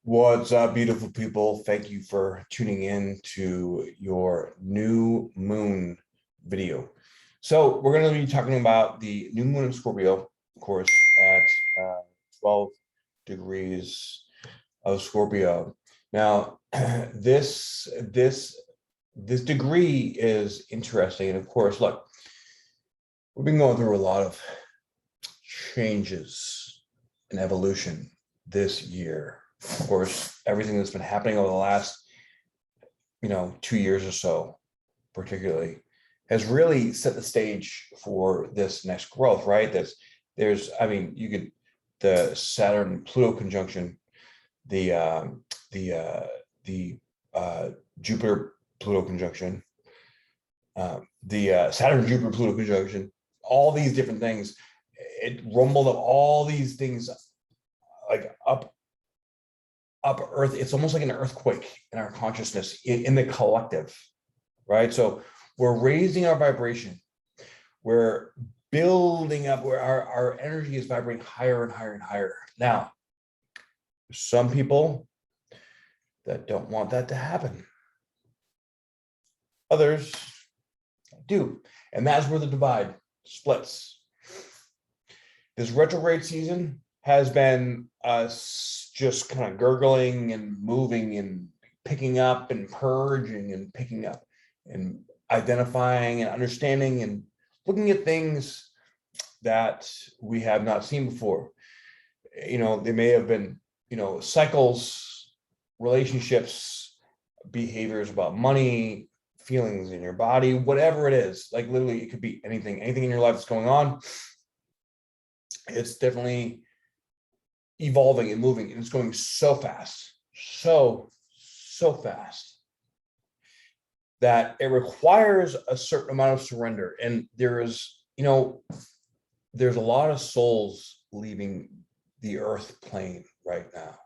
What's up, beautiful people? Thank you for tuning in to your new moon video. So we're going to be talking about the new moon in Scorpio, of course, at 12 degrees of Scorpio. Now, this degree is interesting, and of course, look, we've been going through a lot of changes and evolution this year. Of course, everything that's been happening over the last, 2 years or so, particularly, has really set the stage for this next growth, right? The Saturn-Pluto conjunction, the Jupiter-Pluto conjunction, the Saturn-Jupiter-Pluto conjunction, all these different things. It rumbled up all these things like up Earth. It's almost like an earthquake in our consciousness, in the collective, right? So we're raising our vibration. We're building up where our energy is vibrating higher and higher and higher. Now, some people that don't want that to happen. Others do. And that's where the divide splits. This retrograde season has been us just kind of gurgling and moving and picking up and purging and picking up and identifying and understanding and looking at things that we have not seen before. They may have been, cycles, relationships, behaviors about money, feelings in your body, whatever it is. Like literally, it could be anything in your life that's going on. It's definitely evolving and moving, and it's going so fast, so fast, that it requires a certain amount of surrender. And there's a lot of souls leaving the earth plane right now.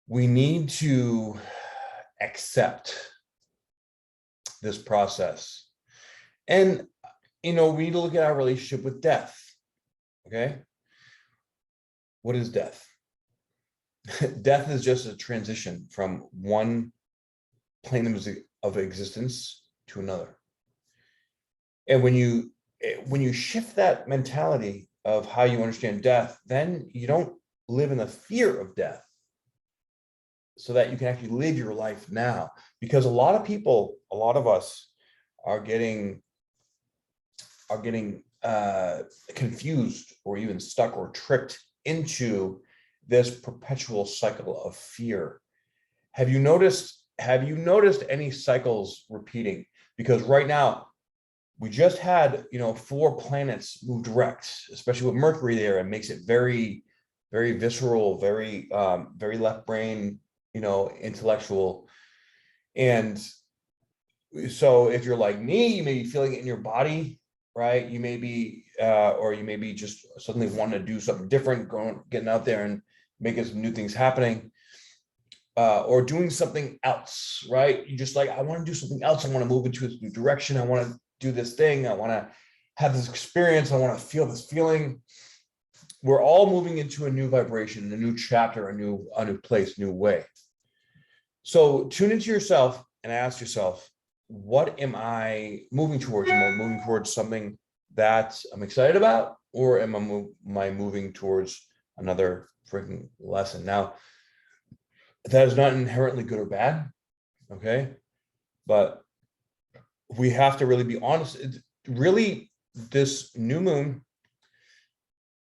We need to accept this process, and we need to look at our relationship with death. Okay, what is death? Death is just a transition from one plane of existence to another. And when you shift that mentality of how you understand death, then you don't live in the fear of death, so that you can actually live your life now. Because a lot of us are getting confused or even stuck or tricked into this perpetual cycle of fear. Have you noticed any cycles repeating? Because right now we just had 4 planets move direct, especially with Mercury there. It makes it very, very visceral, very left brain, intellectual. And so if you're like me, you may be feeling it in your body, right? You may be, or you may be just suddenly wanting to do something different, getting out there and making some new things happening, or doing something else, right? You just like, I want to do something else. I want to move into this new direction. I want to do this thing. I want to have this experience. I want to feel this feeling. We're all moving into a new vibration, a new chapter, a new place, new way. So tune into yourself and ask yourself, what am I moving towards? Am I moving towards something that I'm excited about, or am I moving towards another freaking lesson? Now, that is not inherently good or bad, okay? But we have to really be honest. This new moon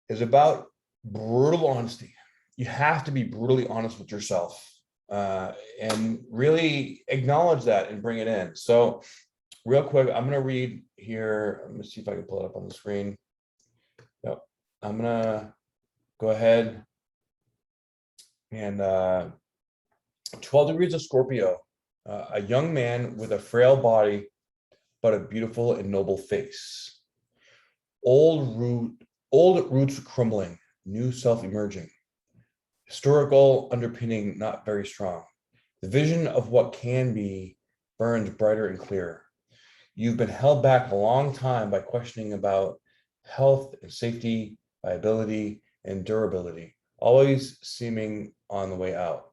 is about brutal honesty. You have to be brutally honest with yourself. And really acknowledge that and bring it in. So real quick, I'm going to read here. I'm going to see if I can pull it up on the screen. Yep. I'm going to go ahead and 12 degrees of Scorpio, a young man with a frail body, but a beautiful and noble face. Old roots crumbling, new self emerging. Historical underpinning not very strong. The vision of what can be burns brighter and clearer. You've been held back a long time by questioning about health and safety, viability, and durability, always seeming on the way out.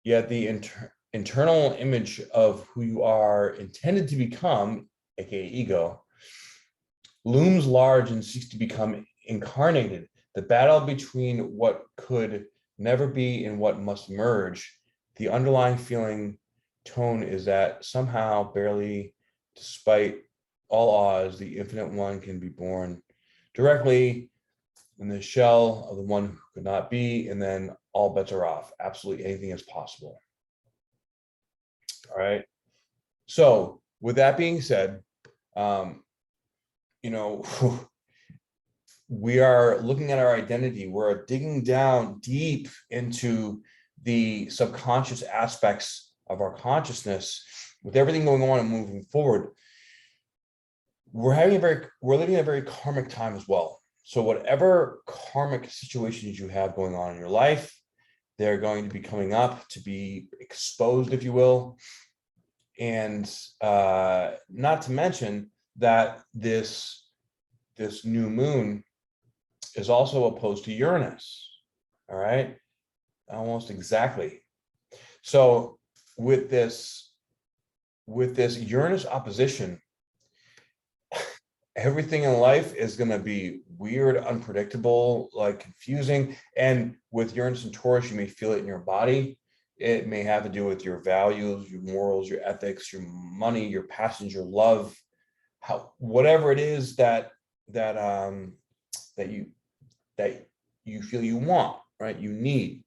Yet the internal image of who you are intended to become, aka ego, looms large and seeks to become incarnated. The battle between what could never be and what must merge, the underlying feeling tone is that somehow, barely, despite all odds, the infinite one can be born directly in the shell of the one who could not be, and then all bets are off. Absolutely anything is possible. All right. So with that being said, you know, we are looking at our identity. We're digging down deep into the subconscious aspects of our consciousness. With everything going on and moving forward, we're living in a very karmic time as well. So whatever karmic situations you have going on in your life, they're going to be coming up to be exposed, if you will. And not to mention that this new moon is also opposed to Uranus. All right, almost exactly. So with this Uranus opposition, everything in life is going to be weird, unpredictable, like confusing. And with Uranus and Taurus, you may feel it in your body. It may have to do with your values, your morals, your ethics, your money, your passions, your love, whatever it is that you feel you want, right? You need.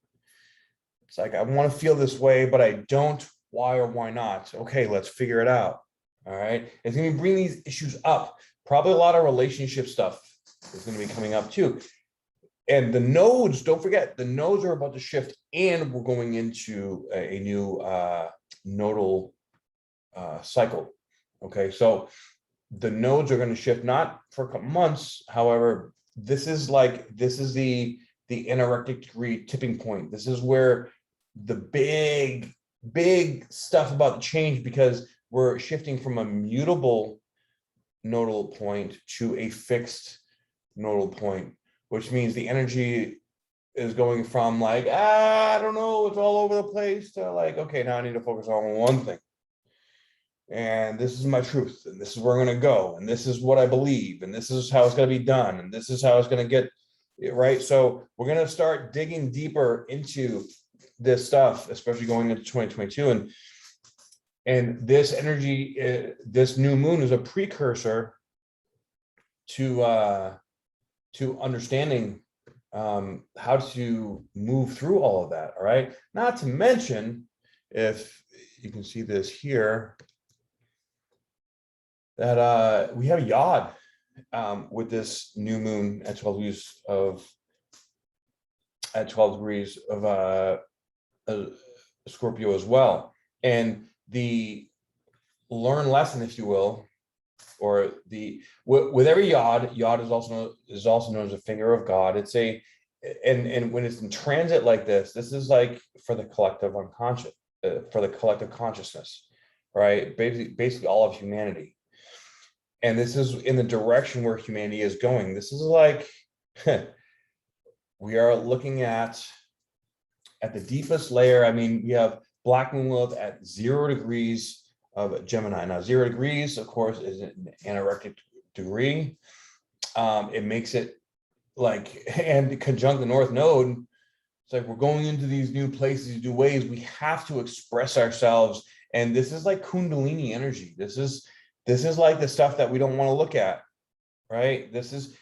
It's like, I want to feel this way, but I don't. Why or why not? Okay, let's figure it out. All right. It's going to bring these issues up. Probably a lot of relationship stuff is going to be coming up too. And the nodes, don't forget, the nodes are about to shift, and we're going into a new nodal cycle. Okay, so the nodes are going to shift, not for a couple months. However, this is the energetic degree tipping point. This is where the big stuff about the change, because we're shifting from a mutable nodal point to a fixed nodal point, which means the energy is going from like, I don't know, it's all over the place, to like, okay, now I need to focus on one thing. And this is my truth, and this is where I'm going to go, and this is what I believe, and this is how it's going to be done, and this is how it's going to get it right. So we're going to start digging deeper into this stuff, especially going into 2022. And this energy, this new moon is a precursor to understanding how to move through all of that. All right. Not to mention, if you can see this here, that we have a yod with this new moon at 12 degrees of Scorpio as well. And the learned lesson, if you will, or with every yod is also known as a finger of God. It's and when it's in transit like this is like for the collective unconscious, for the collective consciousness, right? Basically all of humanity. And this is in the direction where humanity is going. This is like, we are looking at the deepest layer. I mean, we have Black Moon Lilith at 0 degrees of Gemini. Now, 0 degrees, of course, is an anorectic degree. It makes it like, and conjunct the North Node, it's like we're going into these new places, these new ways. We have to express ourselves. And this is like Kundalini energy. This is like the stuff that we don't want to look at, right? This is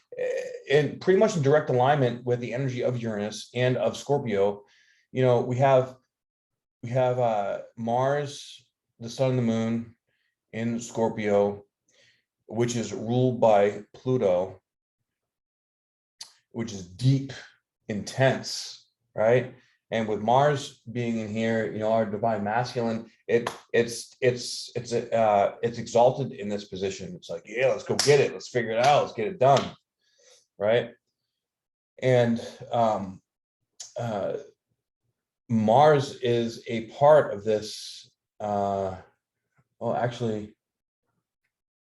in pretty much in direct alignment with the energy of Uranus and of Scorpio. You know, we have Mars, the sun and the moon in Scorpio, which is ruled by Pluto, which is deep, intense, right? And with Mars being in here, you know, our divine masculine, it's exalted in this position. It's like, yeah, let's go get it. Let's figure it out. Let's get it done, right? And Mars is a part of this. Well, actually,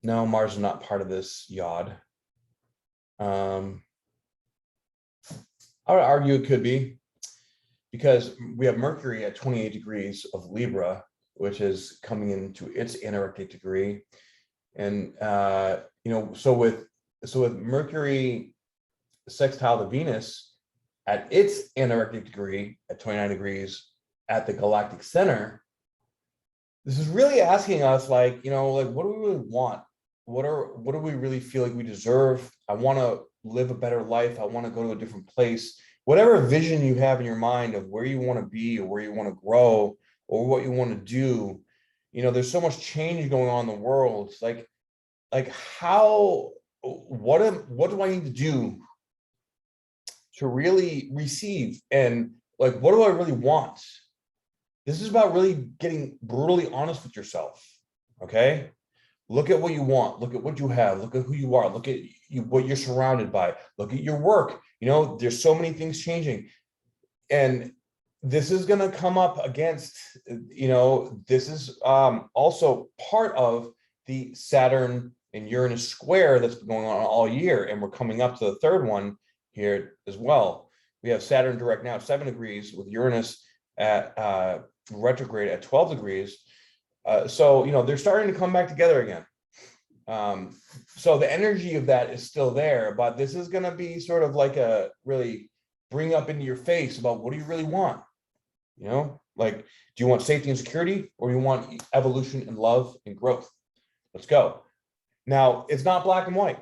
no, Mars is not part of this yod. I would argue it could be. because we have Mercury at 28 degrees of Libra, which is coming into its anorectic degree. And, so with Mercury sextile to Venus at its anorectic degree at 29 degrees at the galactic center, this is really asking us, like, what do we really want? What do we really feel like we deserve? I want to live a better life. I want to go to a different place. Whatever vision you have in your mind of where you want to be or where you want to grow or what you want to do, there's so much change going on in the world. It's like what do I need to do to really receive? And like, what do I really want? This is about really getting brutally honest with yourself. Okay. Look at what you want. Look at what you have. Look at who you are. Look at what you're surrounded by. Look at your work. There's so many things changing. And this is going to come up against, this is also part of the Saturn and Uranus square that's been going on all year. And we're coming up to the third one here as well. We have Saturn direct now at 7 degrees with Uranus at retrograde at 12 degrees. So, they're starting to come back together again. So the energy of that is still there, but this is going to be sort of like a really bring up into your face about what do you really want? Like, do you want safety and security, or you want evolution and love and growth? Let's go. Now, it's not black and white.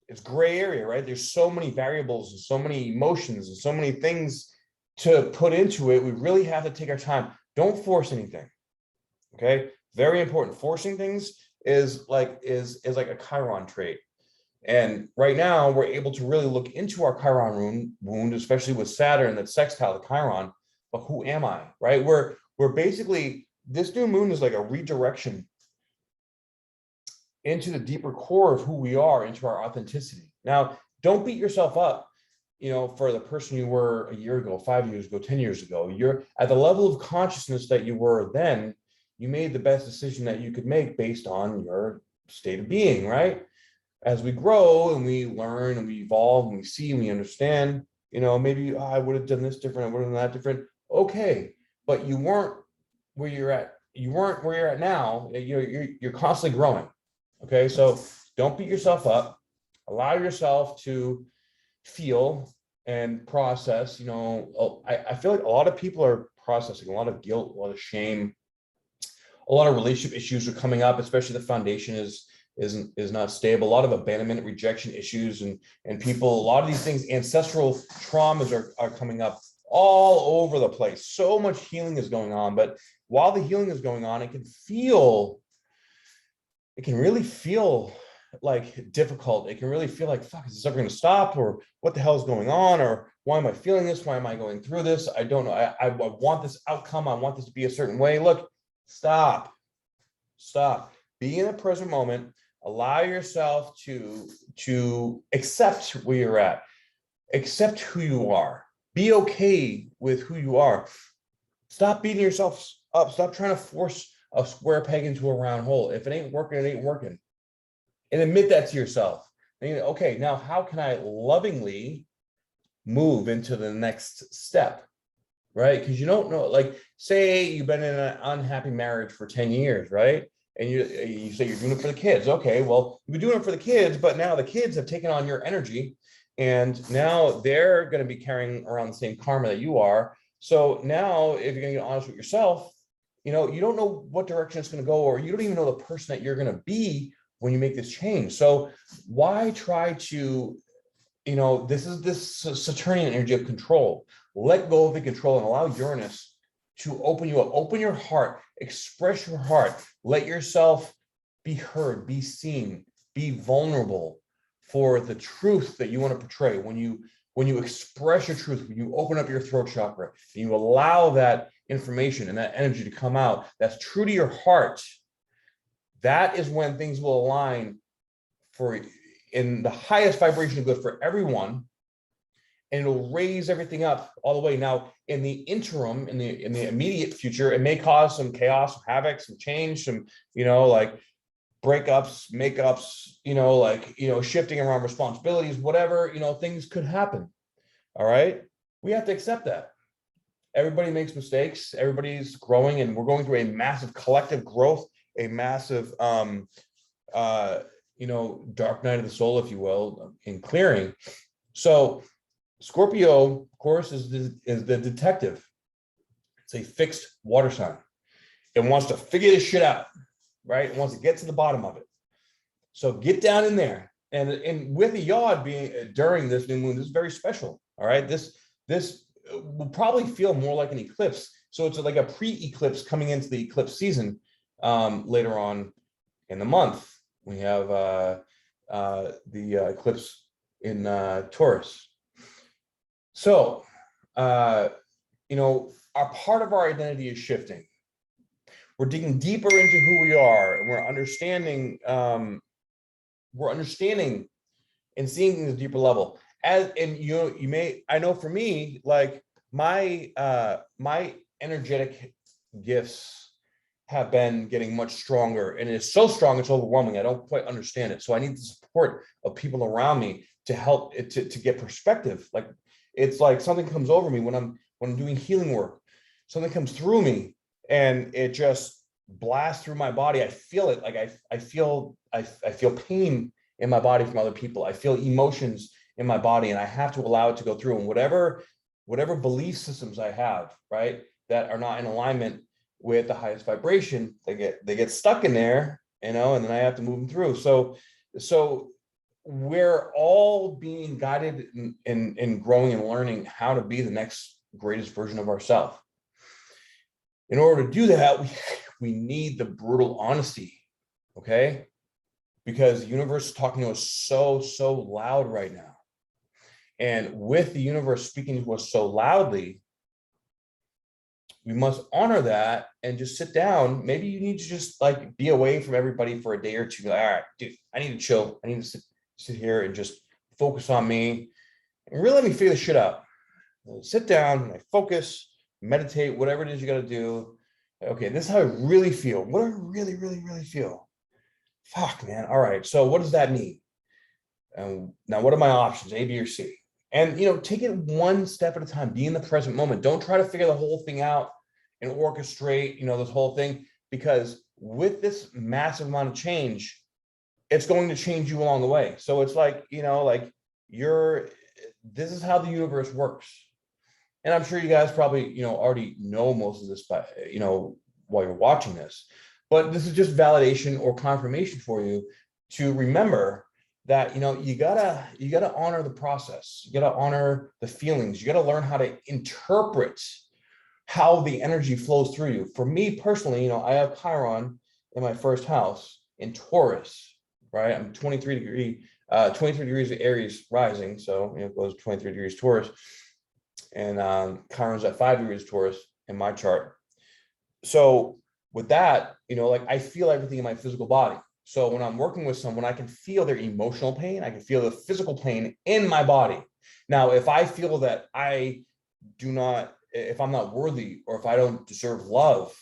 It's gray area, right? There's so many variables and so many emotions and so many things to put into it. We really have to take our time. Don't force anything. Okay. Very important. Forcing things is like a Chiron trait. And right now we're able to really look into our Chiron wound, especially with Saturn that's sextile to Chiron. But who am I? Right? We're basically, this new moon is like a redirection into the deeper core of who we are, into our authenticity. Now, don't beat yourself up, for the person you were a year ago, 5 years ago, 10 years ago. You're at the level of consciousness that you were then. You made the best decision that you could make based on your state of being, right? As we grow and we learn and we evolve and we see and we understand, maybe I would have done this different, I would have done that different. Okay, but you weren't where you're at. You weren't where you're at now. You're constantly growing. Okay, so don't beat yourself up. Allow yourself to feel and process. I feel like a lot of people are processing a lot of guilt, a lot of shame. A lot of relationship issues are coming up, especially the foundation is not stable. A lot of abandonment, rejection issues, and people, a lot of these things, ancestral traumas are coming up all over the place. So much healing is going on, but while the healing is going on, it can really feel like difficult. It can really feel like, fuck, is this ever going to stop? Or what the hell is going on? Or why am I feeling this? Why am I going through this? I don't know. I want this outcome. I want this to be a certain way. Look, stop. Be in the present moment. Allow yourself to accept where you're at. Accept who you are. Be okay with who you are. Stop beating yourself up. Stop trying to force a square peg into a round hole. If it ain't working, it ain't working. And admit that to yourself. And okay, now how can I lovingly move into the next step? Right? Because you don't know, like, say you've been in an unhappy marriage for 10 years, right? And you say you're doing it for the kids. Okay, well, you've been doing it for the kids, but now the kids have taken on your energy, and now they're going to be carrying around the same karma that you are. So now, if you're going to get honest with yourself, you don't know what direction it's going to go, or you don't even know the person that you're going to be when you make this change. So why try to, this is this Saturnian energy of control. Let go of the control and allow Uranus to open you up, open your heart, express your heart, let yourself be heard, be seen, be vulnerable for the truth that you want to portray. When you express your truth, when you open up your throat chakra, and you allow that information and that energy to come out, that's true to your heart, that is when things will align in the highest vibration of good for everyone. And it'll raise everything up all the way. Now, in the interim, in the immediate future, it may cause some chaos, some havoc, some change, some, like breakups, makeups, shifting around responsibilities, whatever, things could happen. All right. We have to accept that. Everybody makes mistakes. Everybody's growing, and we're going through a massive collective growth, a massive, dark night of the soul, if you will, in clearing. So Scorpio, of course, is the detective. It's a fixed water sign. It wants to figure this shit out, right? It wants to get to the bottom of it. So get down in there. And with the yod being during this new moon, this is very special. All right. This will probably feel more like an eclipse. So it's like a pre-eclipse coming into the eclipse season later on in the month. We have the eclipse in Taurus. So, our part of our identity is shifting. We're digging deeper into who we are, and we're understanding and seeing things at a deeper level. I know for me, like my energetic gifts have been getting much stronger, and it's so strong, it's overwhelming. I don't quite understand it. So I need the support of people around me to help it to get perspective. Like, it's like something comes over me when I'm doing healing work. Something comes through me and it just blasts through my body. I feel it. Like I feel pain in my body from other people. I feel emotions in my body, and I have to allow it to go through. And whatever belief systems I have, right, that are not in alignment with the highest vibration, they get stuck in there, and then I have to move them through. So we're all being guided in growing and learning how to be the next greatest version of ourselves. In order to do that, we need the brutal honesty, okay? Because the universe is talking to us so loud right now. And with the universe speaking to us so loudly, we must honor that and just sit down. Maybe you need to just like be away from everybody for a day or two. Like, all right, dude, I need to chill. I need to sit here and just focus on me and really let me figure this shit out. Sit down and I focus, meditate, whatever it is you got to do. Okay, this is how I really feel. What do I really, really, really feel? Fuck, man. All right. So what does that mean? And now what are my options, A, B, or C? And, take it one step at a time. Be in the present moment. Don't try to figure the whole thing out and orchestrate, this whole thing, because with this massive amount of change, it's going to change you along the way. So it's like, this is how the universe works. And I'm sure you guys probably, already know most of this, while you're watching this, but this is just validation or confirmation for you to remember that, you gotta honor the process. You gotta honor the feelings. You gotta learn how to interpret how the energy flows through you. For me personally, I have Chiron in my first house in Taurus, right? I'm 23 degrees of Aries rising. So, it goes 23 degrees Taurus. And Chiron's at 5 degrees Taurus in my chart. So with that, I feel everything in my physical body. So when I'm working with someone, I can feel their emotional pain. I can feel the physical pain in my body. Now, if I feel that if I'm not worthy, or if I don't deserve love,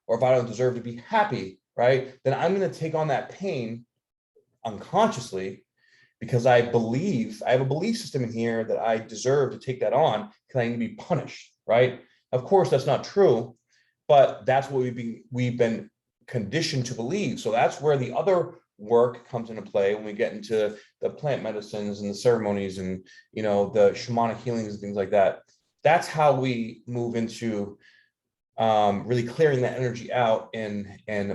or if I don't deserve to be happy, right, then I'm going to take on that pain unconsciously, because I have a belief system in here that I deserve to take that on because I need to be punished, right? Of course, that's not true, but that's what we've been conditioned to believe. So that's where the other work comes into play when we get into the plant medicines and the ceremonies and, the shamanic healings and things like that. That's how we move into really clearing that energy out and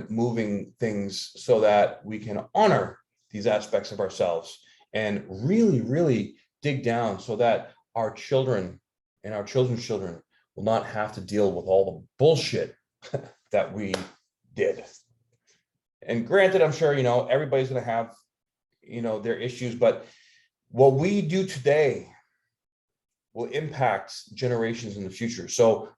moving things so that we can honor these aspects of ourselves and really, really dig down so that our children and our children's children will not have to deal with all the bullshit that we did. And granted, I'm sure, everybody's going to have, their issues, but what we do today will impact generations in the future. So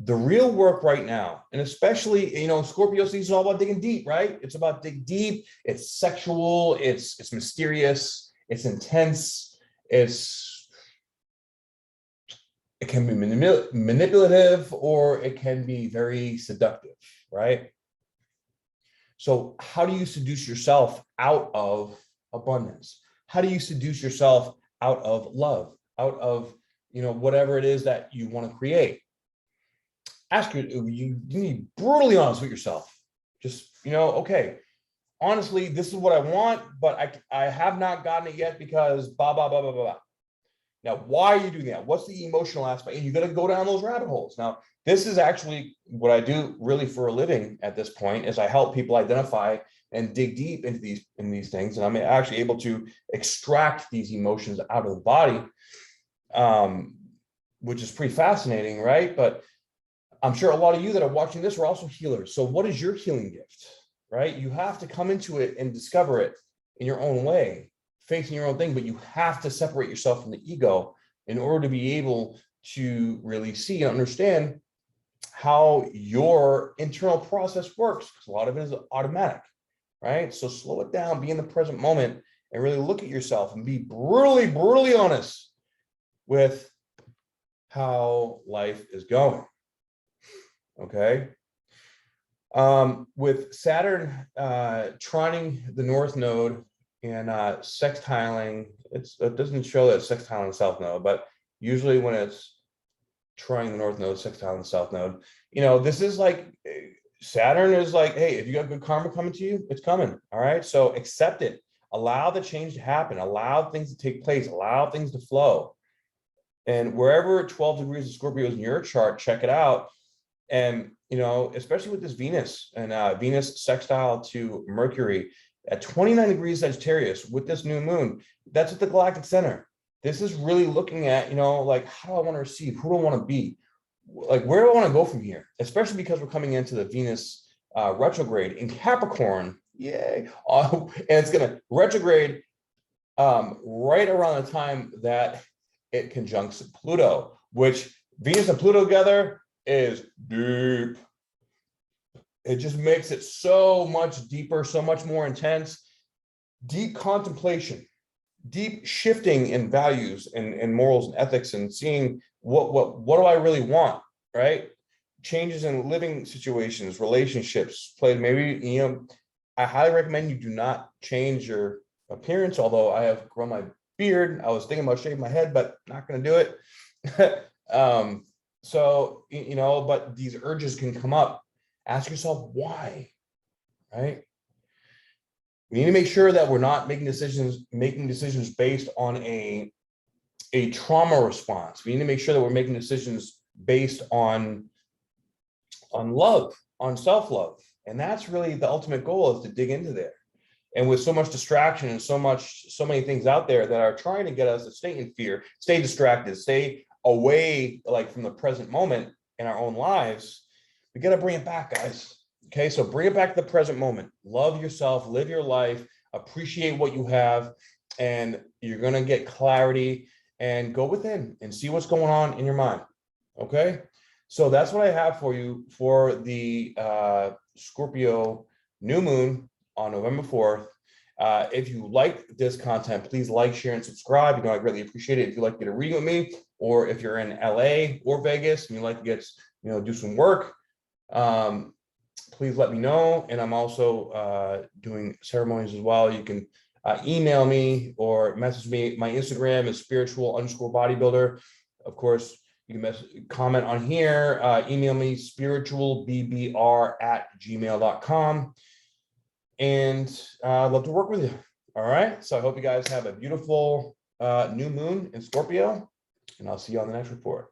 the real work right now, and especially, Scorpio season is all about digging deep, right? It's about dig deep. It's sexual. It's mysterious. It's intense. It can be manipulative, or it can be very seductive, right? So how do you seduce yourself out of abundance? How do you seduce yourself out of love, out of, whatever it is that you want to create? ask you need to be brutally honest with yourself. Just, okay, honestly, this is what I want, but I have not gotten it yet because blah, blah, blah, blah, blah. Now, why are you doing that? What's the emotional aspect? And you're going to go down those rabbit holes. Now, this is actually what I do really for a living at this point, is I help people identify and dig deep into these things. And I'm actually able to extract these emotions out of the body, which is pretty fascinating, right? But I'm sure a lot of you that are watching this are also healers. So what is your healing gift, right? You have to come into it and discover it in your own way, facing your own thing, but you have to separate yourself from the ego in order to be able to really see and understand how your internal process works, because a lot of it is automatic, right? So slow it down, be in the present moment, and really look at yourself and be brutally, brutally honest with how life is going. Okay. With Saturn trining the North Node and sextiling, it doesn't show that sextiling the South Node, but usually when it's trining the North Node, sextiling the South Node, this is like, Saturn is like, hey, if you got good karma coming to you, it's coming. All right. So accept it. Allow the change to happen. Allow things to take place. Allow things to flow. And wherever 12 degrees of Scorpio is in your chart, check it out. And, especially with this Venus and Venus sextile to Mercury at 29 degrees Sagittarius with this new moon, that's at the galactic center. This is really looking at, like, how do I want to receive? Who do I want to be? Like, where do I want to go from here? Especially because we're coming into the Venus retrograde in Capricorn. Yay. And it's going to retrograde right around the time that it conjuncts Pluto, which Venus and Pluto together is deep. It just makes it so much deeper, so much more intense. Deep contemplation, deep shifting in values and morals and ethics, and seeing what do I really want, right? Changes in living situations, relationships, maybe, I highly recommend you do not change your appearance, although I have grown my beard. I was thinking about shaving my head, but not going to do it. So, but these urges can come up. Ask yourself why, right? We need to make sure that we're not making decisions based on a trauma response. We need to make sure that we're making decisions based on love, on self-love. And that's really the ultimate goal, is to dig into there. And with so much distraction and so many things out there that are trying to get us to stay in fear, stay distracted, stay away, like, from the present moment in our own lives, we got to bring it back, guys. Okay, so bring it back to the present moment. Love yourself, live your life, appreciate what you have, and you're going to get clarity, and go within and see what's going on in your mind. Okay, so that's what I have for you for the Scorpio new moon on November 4th. If you like this content, please like, share, and subscribe. I greatly appreciate it. If you'd like to get a reading with me, or if you're in LA or Vegas and you'd like to get, do some work, please let me know. And I'm also doing ceremonies as well. You can email me or message me. My Instagram is spiritual_bodybuilder. Of course, you can comment on here, email me spiritualbbr@gmail.com. And I'd love to work with you. All right. So I hope you guys have a beautiful new moon in Scorpio, and I'll see you on the next report.